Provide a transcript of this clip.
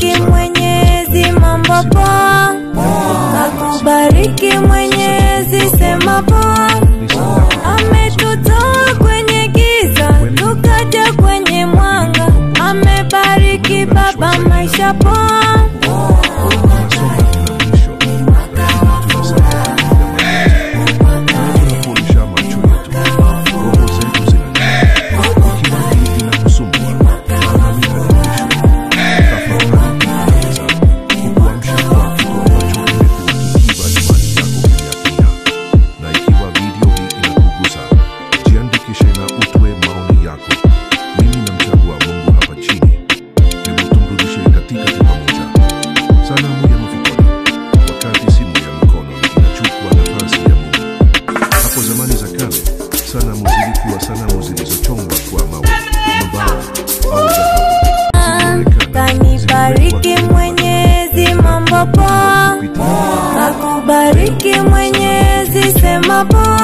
Kakubariki Mwenyezi, mambo poa. Kakubariki Mwenyezi, sema poa. Ametutoa kwenye giza tukaja kwenye mwanga. Amebariki Baba, maisha poa. Kanibariki Mwenyezi, mambo poa. Kakubariki Mwenyezi, sema poa.